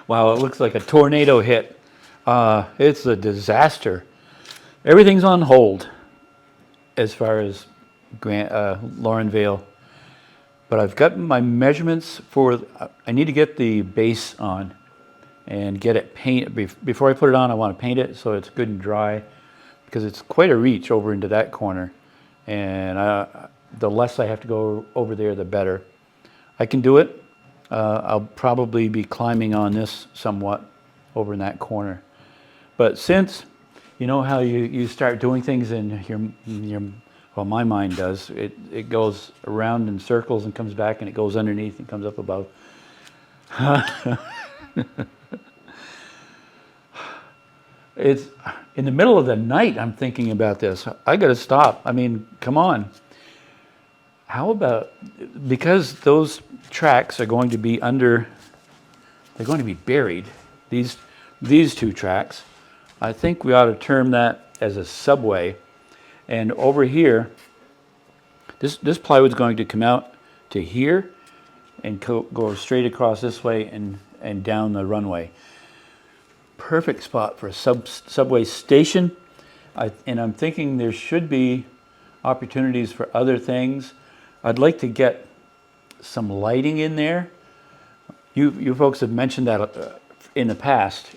Wow, it looks like a tornado hit. It's a disaster. Everything's on hold as far as Laurenvale. But I've got my measurements for, I need to get the base on and get it painted. Before I put it on, I want to paint it so it's good and dry, because it's quite a reach over into that corner. And the less I have to go over there, the better. I can do it. I'll probably be climbing on this somewhat over in that corner. But since, you know how you start doing things and well, my mind does, it goes around in circles and comes back and it goes underneath and comes up above. It's in the middle of the night I'm thinking about this. I got to stop. I mean, come on. How about, because those tracks are going to be they're going to be buried, these two tracks, I think we ought to term that as a subway. And over here, this plywood's going to come out to here and go straight across this way and down the runway. Perfect spot for a subway station. And I'm thinking there should be opportunities for other things. I'd like to get some lighting in there. You folks have mentioned that in the past,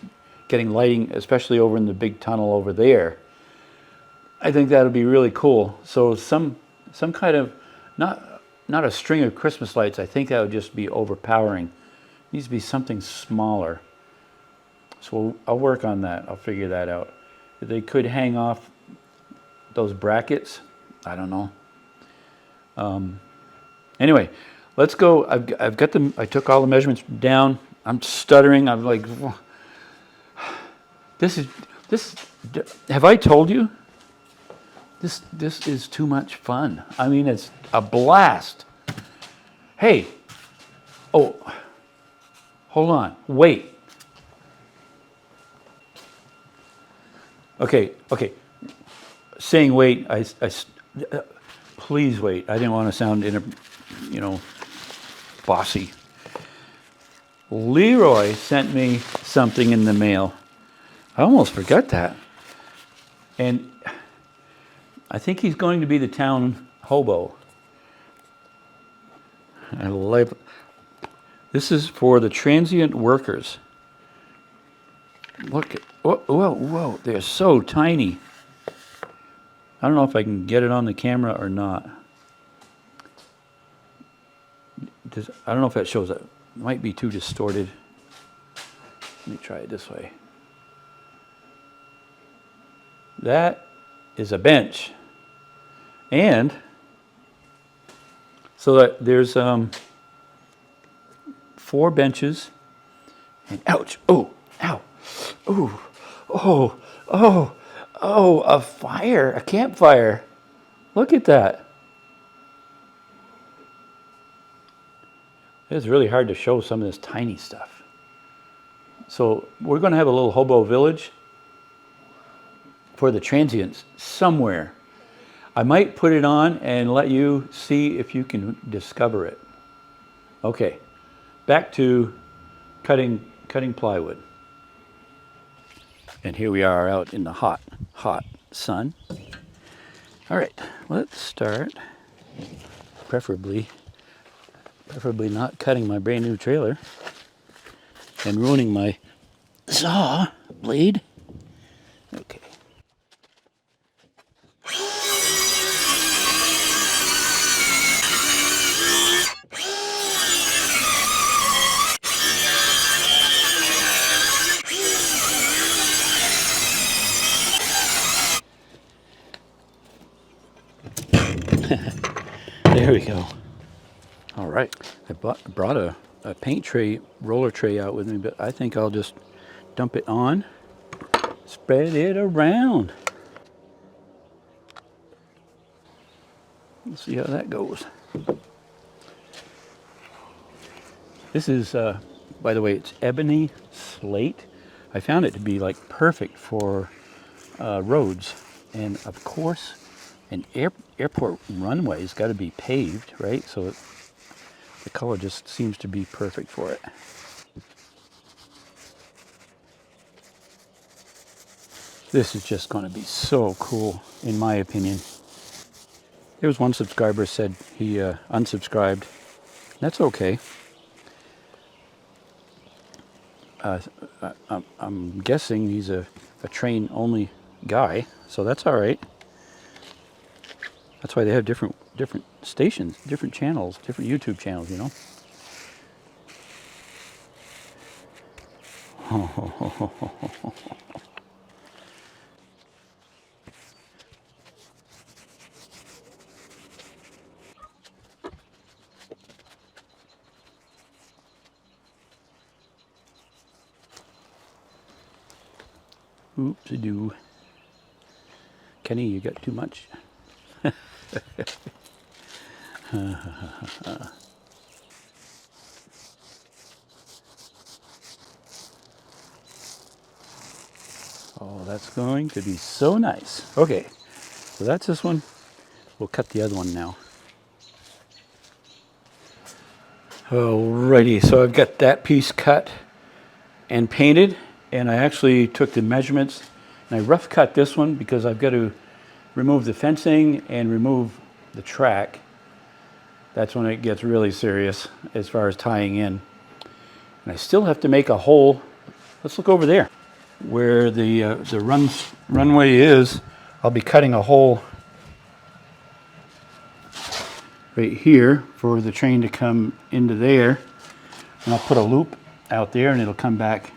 getting lighting, especially over in the big tunnel over there. I think that would be really cool. So some kind of, not a string of Christmas lights. I think that would just be overpowering. It needs to be something smaller. So I'll work on that. I'll figure that out. They could hang off those brackets. I don't know. Anyway, let's go. I've got them. I took all the measurements down. I'm stuttering. I'm like, this. Have I told you? This is too much fun. I mean, it's a blast. Hey. Oh. Hold on. Wait. Okay. Saying wait. Please wait. I didn't want to sound bossy. Leroy sent me something in the mail. I almost forgot that. And I think he's going to be the town hobo. This is for the transient workers. Look, whoa, they're so tiny. I don't know if I can get it on the camera or not. I don't know if that shows up. It might be too distorted. Let me try it this way. That is a bench. And so that there's 4 benches. And ouch, oh, ow, oh, a fire, a campfire. Look at that. It's really hard to show some of this tiny stuff. So we're going to have a little hobo village for the transients somewhere. I might put it on and let you see if you can discover it. Okay, back to cutting plywood. And here we are out in the hot sun. All right, let's start. Preferably not cutting my brand new trailer and ruining my saw blade. Okay. There we go. All right. I brought a paint tray, roller tray out with me, but I think I'll just dump it on, spread it around. Let's see how that goes. This is, by the way, it's ebony slate. I found it to be like perfect for roads. And of course, an airport runway's got to be paved, right? So the color just seems to be perfect for it. This is just going to be so cool, in my opinion. There was one subscriber said he unsubscribed. That's okay. I'm guessing he's a train-only guy, so that's all right. That's why they have different stations, different channels, different YouTube channels, you know. Oopsie-doo. Kenny, you got too much. Oh, that's going to be so nice. Okay, so that's this one. We'll cut the other one now. Alrighty, so I've got that piece cut and painted, and I actually took the measurements and I rough cut this one because I've got to remove the fencing and remove the track. That's when it gets really serious as far as tying in. And I still have to make a hole. Let's look over there where the runway is. I'll be cutting a hole right here for the train to come into there, and I'll put a loop out there and it'll come back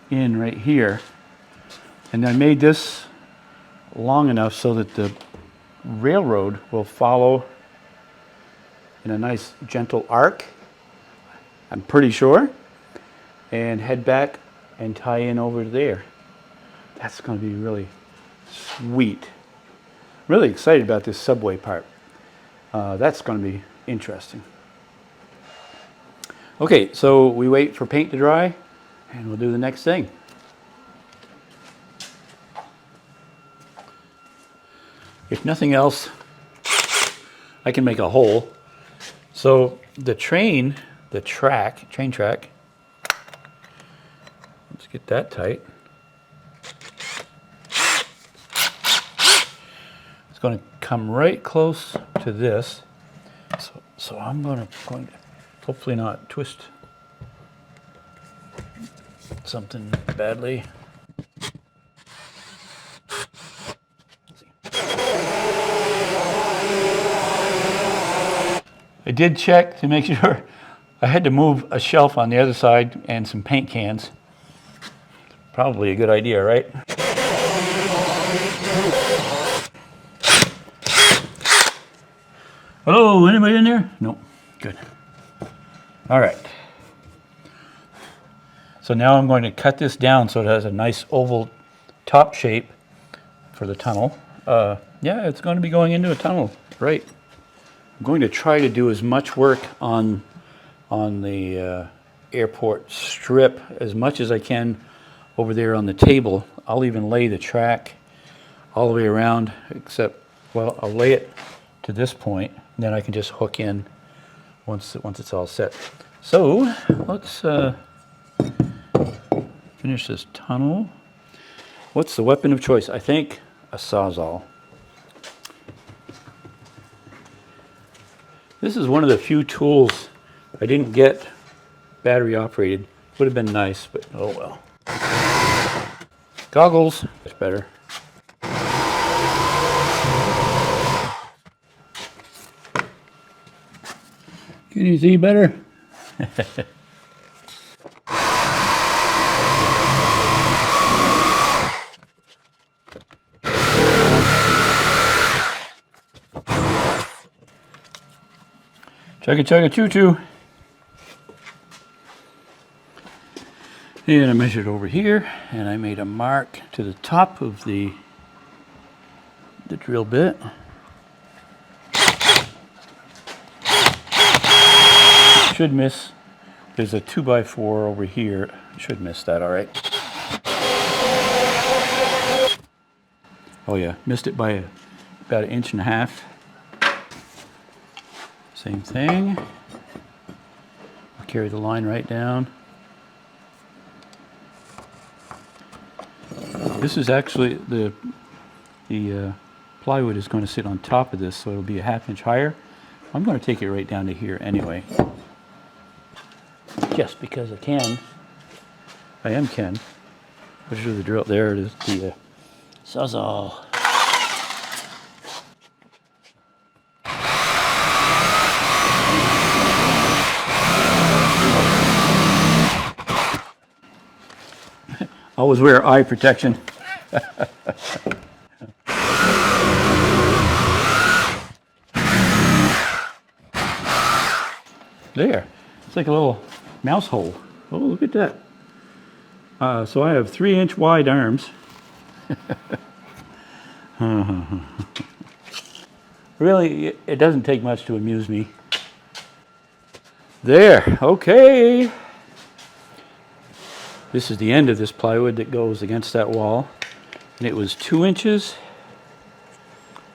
in right here. And I made this long enough so that the railroad will follow in a nice gentle arc, I'm pretty sure, and head back and tie in over there. That's going to be really sweet. Really excited about this subway part. That's going to be interesting. Okay, so we wait for paint to dry and we'll do the next thing. If nothing else, I can make a hole. So the train track, let's get that tight. It's going to come right close to this. So I'm going to hopefully not twist something badly. I did check to make sure. I had to move a shelf on the other side and some paint cans. Probably a good idea, right? Hello, anybody in there? Nope. Good. All right. So now I'm going to cut this down so it has a nice oval top shape for the tunnel. Yeah, it's going to be going into a tunnel, right? I'm going to try to do as much work on the airport strip as much as I can over there on the table. I'll even lay the track all the way around, except, well, I'll lay it to this point, and then I can just hook in once it's all set. So let's finish this tunnel. What's the weapon of choice? I think a Sawzall. This is one of the few tools I didn't get battery operated. Would have been nice, but oh well. Goggles, that's better. Can you see better? Chugga chugga choo choo. And I measured over here, and I made a mark to the top of the drill bit. Should miss. There's a 2x4 over here. Should miss that, all right. Oh yeah, missed it by about 1.5 inches. Same thing. I'll carry the line right down. This is actually the plywood is going to sit on top of this, so it'll be a ½ inch higher. I'm going to take it right down to here anyway, just because I can. I am Ken. Push the drill. There it is. The Sawzall. Always wear eye protection. There. It's like a little mouse hole. Oh, look at that. So I have 3-inch wide arms. Really, it doesn't take much to amuse me. There. Okay. This is the end of this plywood that goes against that wall. And it was 2 inches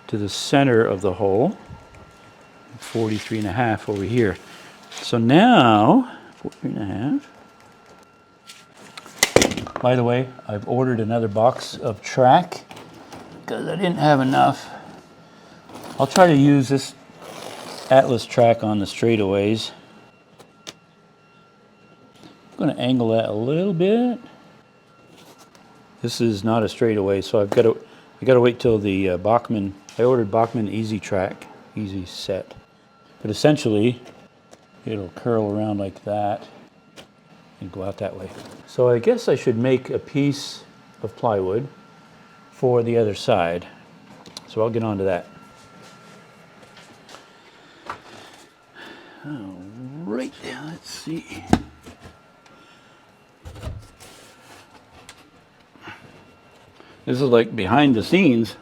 to the center of the hole. 43.5 over here. So now, 43.5. By the way, I've ordered another box of track because I didn't have enough. I'll try to use this Atlas track on the straightaways. I'm going to angle that a little bit. This is not a straightaway, so I got to wait till the Bachmann. I ordered Bachmann Easy Track, Easy Set. But essentially, it'll curl around like that and go out that way. So I guess I should make a piece of plywood for the other side. So I'll get on to that. All right, let's see. This is like behind the scenes.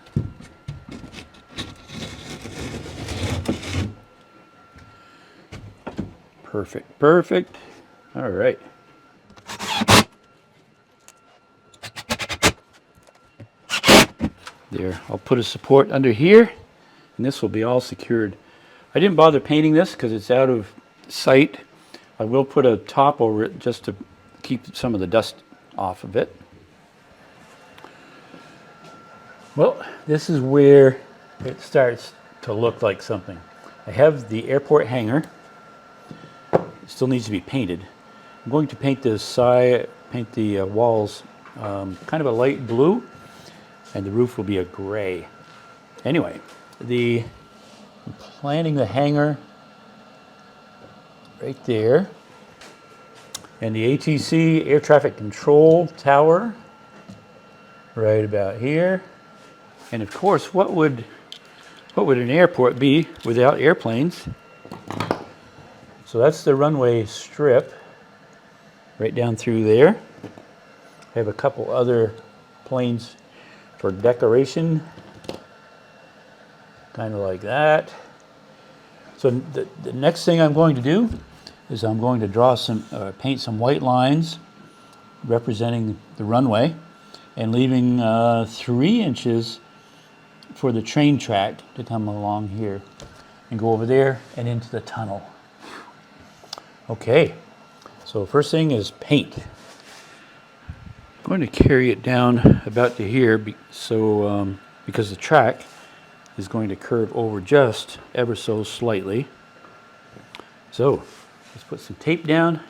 Perfect, perfect. All right. There, I'll put a support under here, and this will be all secured. I didn't bother painting this because it's out of sight. I will put a top over it just to keep some of the dust off of it. Well, this is where it starts to look like something. I have the airport hangar. It still needs to be painted. I'm going to paint the side, paint the walls kind of a light blue, and the roof will be a gray. Anyway, I'm planning the hangar right there, and the ATC air traffic control tower right about here. And of course, what would an airport be without airplanes? So that's the runway strip right down through there. I have a couple other planes for decoration, kind of like that. So the next thing I'm going to do is I'm going to draw paint some white lines representing the runway, and leaving 3 inches for the train track to come along here and go over there and into the tunnel. Okay, so first thing is paint. I'm going to carry it down about to here because the track is going to curve over just ever so slightly. So let's put some tape down.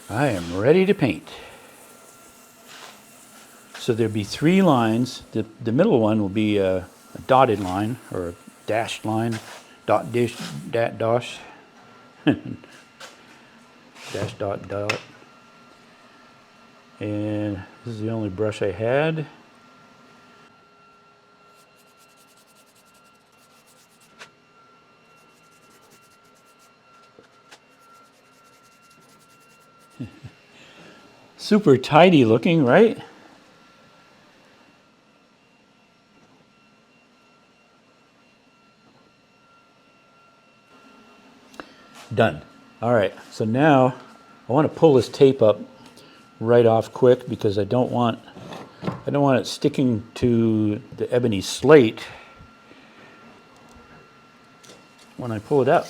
I am ready to paint. So there'll be 3 lines. The middle one will be a dotted line or a dashed line. Dot, dash, dash. Dash, dot, dot. And this is the only brush I had. Super tidy looking, right? Done. All right, so now I want to pull this tape up right off quick because I don't want it sticking to the ebony slate when I pull it up.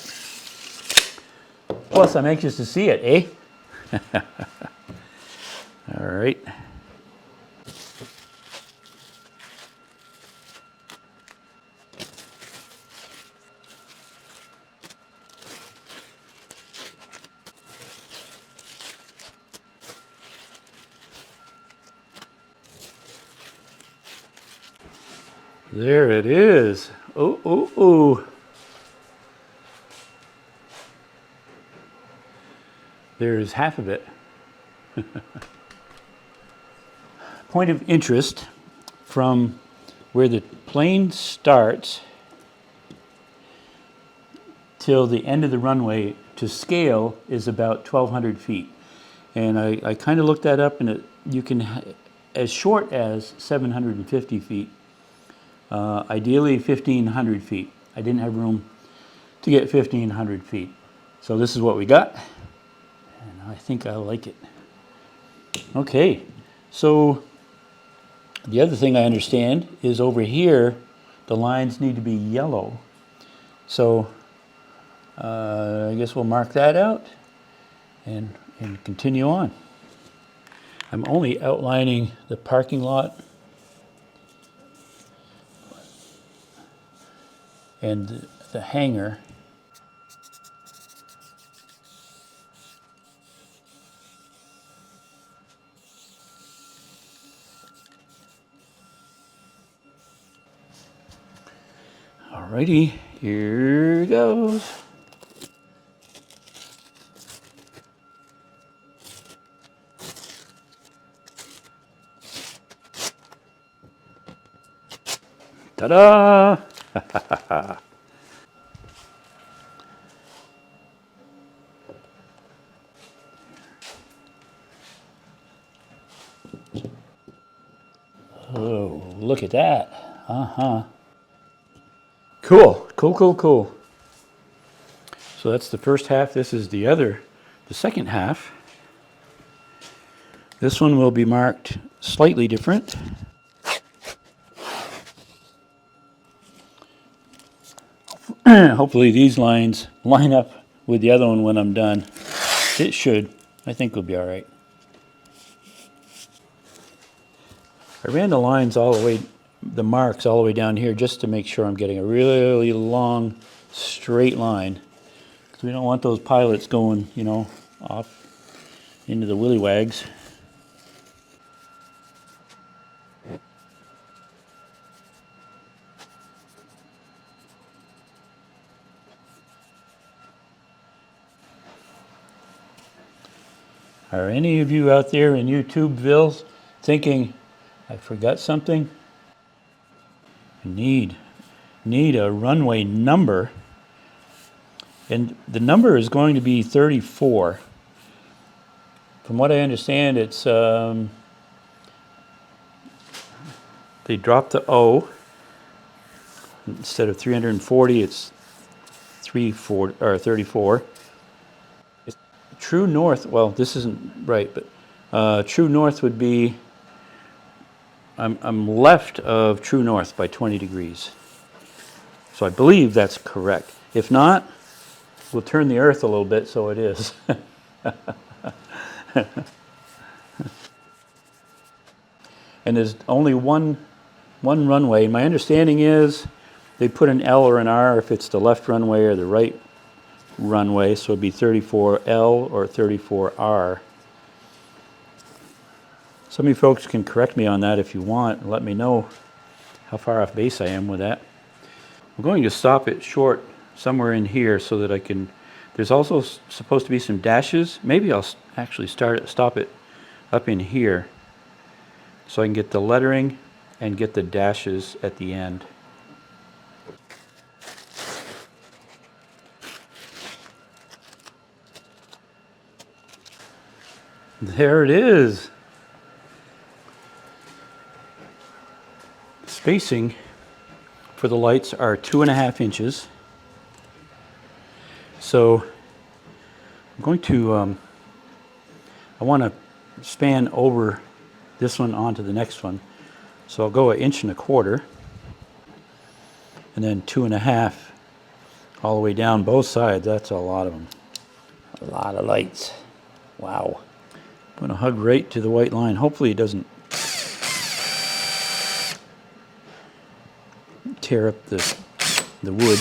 Plus, I'm anxious to see it, eh? All right. There it is. Oh, oh, oh. There's half of it. Point of interest, from where the plane starts till the end of the runway to scale is about 1,200 feet. And I kind of looked that up, and you can, as short as 750 feet, ideally 1,500 feet. I didn't have room to get 1,500 feet. So this is what we got, and I think I like it. Okay, so the other thing I understand is over here, the lines need to be yellow. So I guess we'll mark that out and continue on. I'm only outlining the parking lot and the hangar. Alrighty, here goes. Ta-da! Oh, look at that. Uh-huh. Cool, cool, cool, cool. So that's the first half. This is the second half. This one will be marked slightly different. Hopefully these lines line up with the other one when I'm done. It should. I think we'll be all right. I ran the lines all the way, the marks all the way down here just to make sure I'm getting a really long straight line. Because we don't want those pilots going, you know, off into the willy wags. Are any of you out there in YouTubeville thinking, I forgot something? Need a runway number. And the number is going to be 34. From what I understand, it's they dropped the O. Instead of 340, it's 34. True north, well, this isn't right, but true north would be, I'm left of true north by 20 degrees. So I believe that's correct. If not, we'll turn the earth a little bit so it is. And there's only one runway. My understanding is they put an L or an R if it's the left runway or the right runway, so it'd be 34L or 34R. Some of you folks can correct me on that if you want and let me know how far off base I am with that. I'm going to stop it short somewhere in here so that I can, there's also supposed to be some dashes. Maybe I'll actually stop it up in here so I can get the lettering and get the dashes at the end. There it is. Spacing for the lights are 2.5 inches. So I'm going to, I want to span over this one onto the next one. So I'll go 1.25 inches and then 2.5 all the way down both sides. That's a lot of them. A lot of lights. Wow. I'm going to hug right to the white line. Hopefully it doesn't tear up the wood.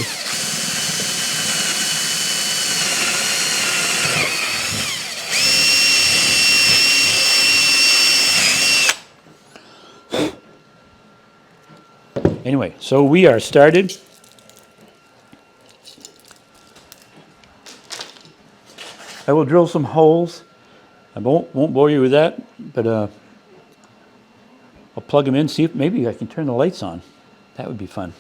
Anyway, so we are started. I will drill some holes. I won't bore you with that, but I'll plug them in, see if maybe I can turn the lights on. That would be fun.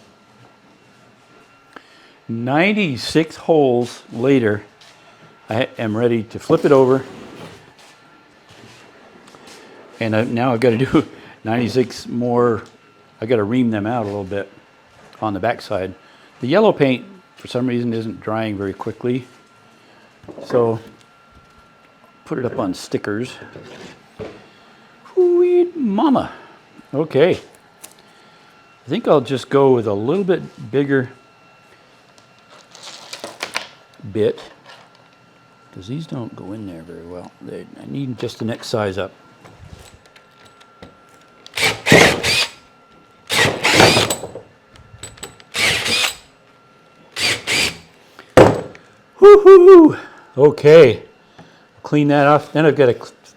96 holes later, I am ready to flip it over. And now I've got to do 96 more. I've got to ream them out a little bit on the back side. The yellow paint, for some reason, isn't drying very quickly. So put it up on stickers. Whoo-wee mama. Okay. I think I'll just go with a little bit bigger bit because these don't go in there very well. I need just the next size up. Woo-hoo-hoo. Okay. Clean that off. Then I've got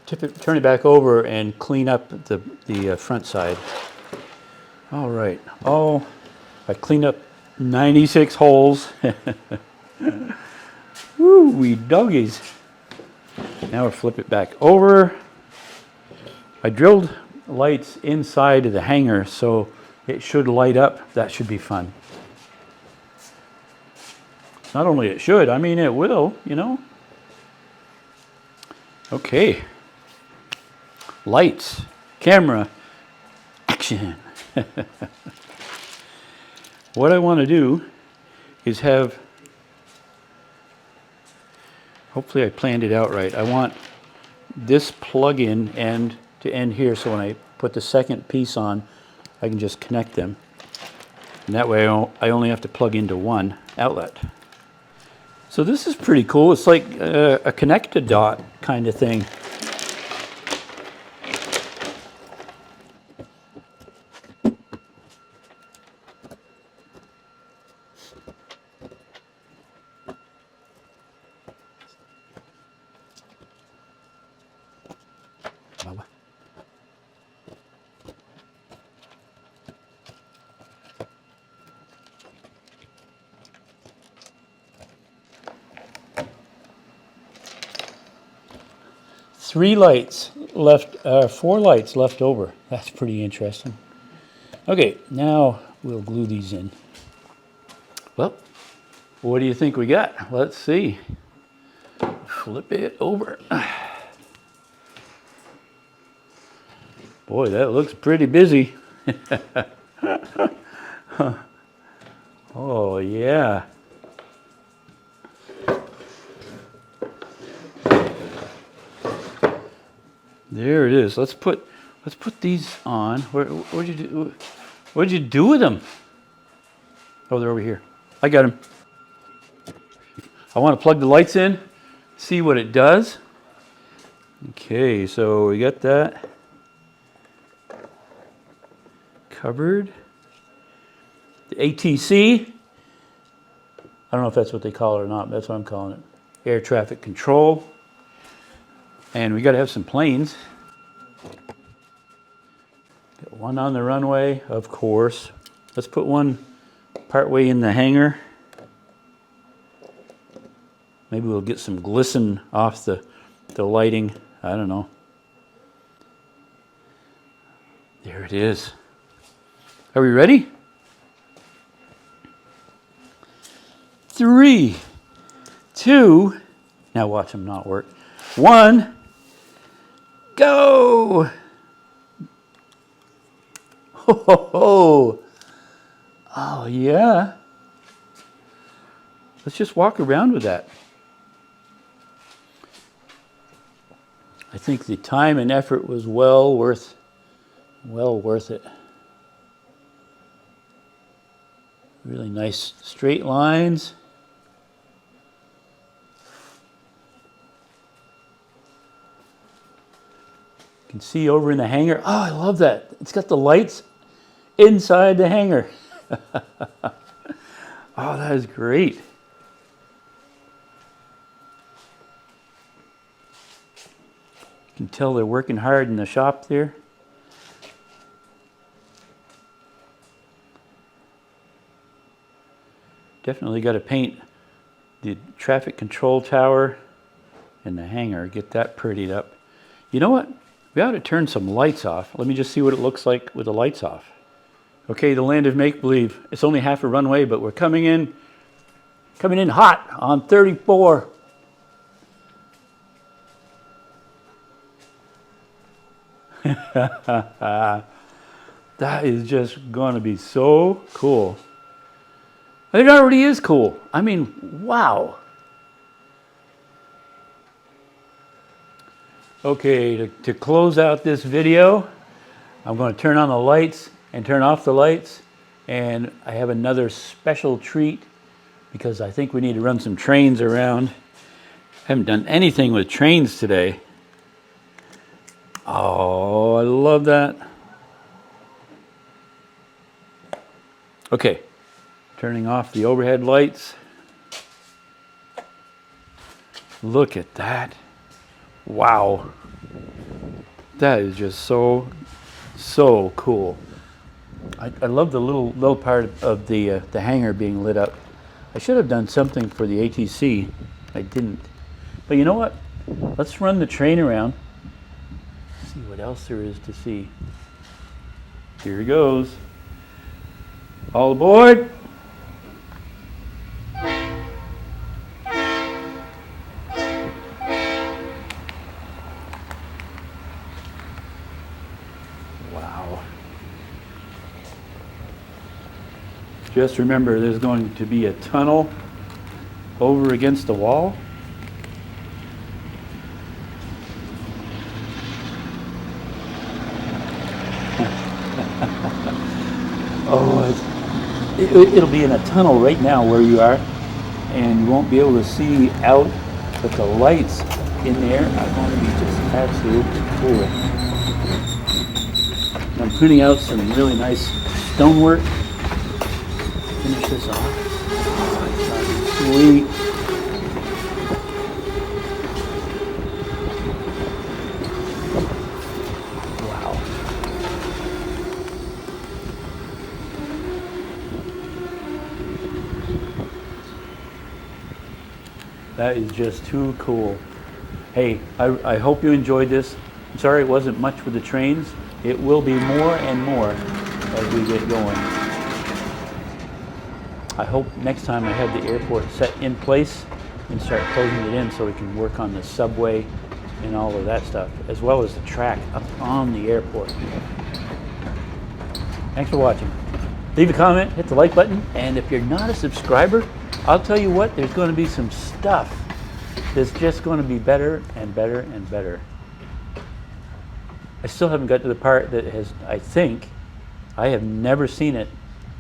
to turn it back over and clean up the front side. All right. Oh, I cleaned up 96 holes. Woo, we doggies. Now we'll flip it back over. I drilled lights inside of the hanger, so it should light up. That should be fun. Not only it should, I mean it will, you know. Okay. Lights, camera, action. What I want to do is have, hopefully I planned it out right. I want this plug-in end to end here, so when I put the second piece on, I can just connect them. And that way I only have to plug into one outlet. So this is pretty cool. It's like a connected dot kind of thing. Four lights left over. That's pretty interesting. Okay, now we'll glue these in. Well, what do you think we got? Let's see. Flip it over. Boy, that looks pretty busy. Oh, yeah. There it is. Let's put these on. What'd you do with them? Oh, they're over here. I got them. I want to plug the lights in, see what it does. Okay, so we got that covered. The ATC. I don't know if that's what they call it or not, but that's what I'm calling it. Air traffic control. And we got to have some planes. Got one on the runway, of course. Let's put one partway in the hangar. Maybe we'll get some glisten off the lighting. I don't know. There it is. Are we ready? 3, 2, now watch them not work. 1, go! Ho, ho, ho. Oh, yeah. Let's just walk around with that. I think the time and effort was well worth it. Really nice straight lines. You can see over in the hangar. Oh, I love that. It's got the lights inside the hangar. Oh, that is great. You can tell they're working hard in the shop there. Definitely got to paint the traffic control tower and the hangar, get that prettied up. You know what? We ought to turn some lights off. Let me just see what it looks like with the lights off. Okay, the land of make-believe. It's only half a runway, but we're coming in hot on 34. That is just going to be so cool. It already is cool. I mean, wow. Okay, to close out this video, I'm going to turn on the lights and turn off the lights. And I have another special treat because I think we need to run some trains around. I haven't done anything with trains today. Oh, I love that. Okay, turning off the overhead lights. Look at that. Wow. That is just so cool. I love the little part of the hangar being lit up. I should have done something for the ATC. I didn't. But you know what? Let's run the train around. See what else there is to see. Here it goes. All aboard. Wow. Just remember, there's going to be a tunnel over against the wall. Oh, it'll be in a tunnel right now where you are, and you won't be able to see out, but the lights in there are going to be just absolutely cool. I'm putting out some really nice stonework. Finish this off. Oh, it's sweet. Wow. That is just too cool. Hey, I hope you enjoyed this. I'm sorry it wasn't much with the trains. It will be more and more as we get going. I hope next time I have the airport set in place and start closing it in so we can work on the subway and all of that stuff, as well as the track up on the airport. Thanks for watching. Leave a comment, hit the like button, and if you're not a subscriber, I'll tell you what, there's going to be some stuff that's just going to be better and better and better. I still haven't got to the part that has, I think, I have never seen it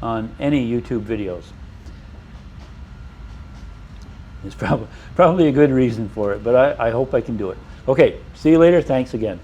on any YouTube videos. There's probably a good reason for it, but I hope I can do it. Okay, see you later. Thanks again.